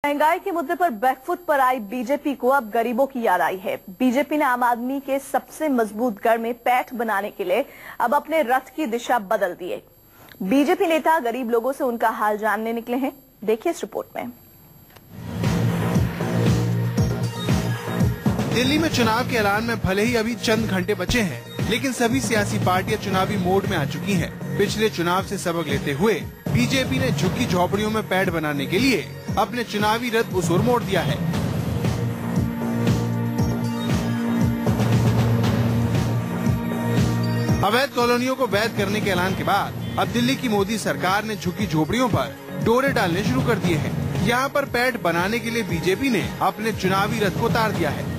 महंगाई के मुद्दे पर बैकफुट पर आई बीजेपी को अब गरीबों की याद आई है। बीजेपी ने आम आदमी के सबसे मजबूत गढ़ में पैठ बनाने के लिए अब अपने रथ की दिशा बदल दी है। बीजेपी नेता गरीब लोगों से उनका हाल जानने निकले हैं। देखिए इस रिपोर्ट में। दिल्ली में चुनाव के ऐलान में भले ही अभी चंद घंटे बचे हैं, लेकिन सभी सियासी पार्टियां चुनावी मोड में आ चुकी हैं। पिछले चुनाव से सबक लेते हुए बीजेपी ने झुग्गी झोपड़ियों में पैठ बनाने के लिए अपने चुनावी रथ उस ओर मोड़ दिया है। अवैध कॉलोनियों को वैध करने के ऐलान के बाद अब दिल्ली की मोदी सरकार ने झुग्गी झोपड़ियों पर डोरे डालने शुरू कर दिए हैं। यहाँ पर पैठ बनाने के लिए बीजेपी ने अपने चुनावी रथ को उतार दिया है।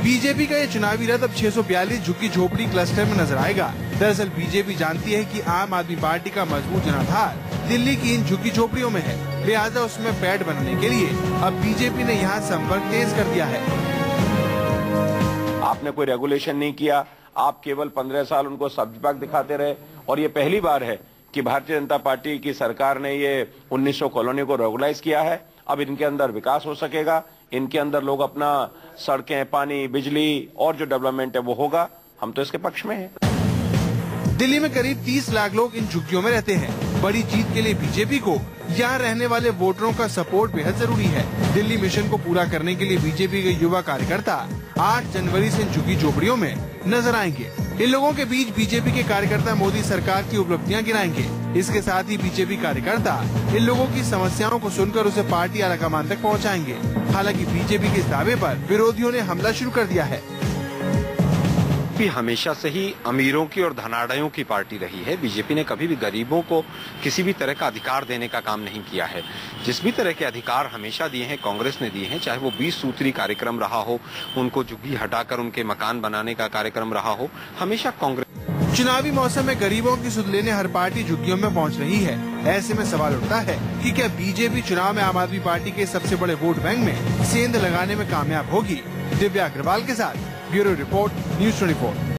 बीजेपी का ये चुनावी रथ अब 642 झुग्गी झोपड़ी क्लस्टर में नजर आएगा। दरअसल बीजेपी जानती है कि आम आदमी पार्टी का मजबूत जनाधार दिल्ली की इन झुग्गी झोपड़ियों में है, लिहाजा उसमें पैठ बनाने के लिए अब बीजेपी ने यहाँ संपर्क तेज कर दिया है। आपने कोई रेगुलेशन नहीं किया, आप केवल 15 साल उनको सब्ज बाग दिखाते रहे और ये पहली बार है कि भारतीय जनता पार्टी की सरकार ने ये 1900 कॉलोनी को रेगुलाइज किया है। अब इनके अंदर विकास हो सकेगा, इनके अंदर लोग अपना सड़कें, पानी, बिजली और जो डेवलपमेंट है वो होगा। हम तो इसके पक्ष में हैं। दिल्ली में करीब 30 लाख लोग इन झुग्गियों में रहते हैं। बड़ी जीत के लिए बीजेपी को यहाँ रहने वाले वोटरों का सपोर्ट बेहद जरूरी है। दिल्ली मिशन को पूरा करने के लिए बीजेपी के युवा कार्यकर्ता 8 जनवरी से झुग्गी झोपड़ियों में नजर आएंगे। इन लोगों के बीच बीजेपी के कार्यकर्ता मोदी सरकार की उपलब्धियां गिनाएंगे। इसके साथ ही बीजेपी कार्यकर्ता इन लोगों की समस्याओं को सुनकर उसे पार्टी आलाकमान तक पहुंचाएंगे। हालांकि बीजेपी के इस दावे पर विरोधियों ने हमला शुरू कर दिया है। हमेशा से ही अमीरों की और धनाढ्यों की पार्टी रही है। बीजेपी ने कभी भी गरीबों को किसी भी तरह का अधिकार देने का काम नहीं किया है। जिस भी तरह के अधिकार हमेशा दिए हैं कांग्रेस ने दिए हैं, चाहे वो 20 सूत्री कार्यक्रम रहा हो, उनको झुग्गी हटाकर उनके मकान बनाने का कार्यक्रम रहा हो, हमेशा कांग्रेस। चुनावी मौसम में गरीबों की सुध लेने हर पार्टी झुग्गियों में पहुंच रही है। ऐसे में सवाल उठता है कि क्या बीजेपी चुनाव में आम आदमी पार्टी के सबसे बड़े वोट बैंक में सेंध लगाने में कामयाब होगी। दिव्या अग्रवाल के साथ ब्यूरो रिपोर्ट, न्यूज़ 24।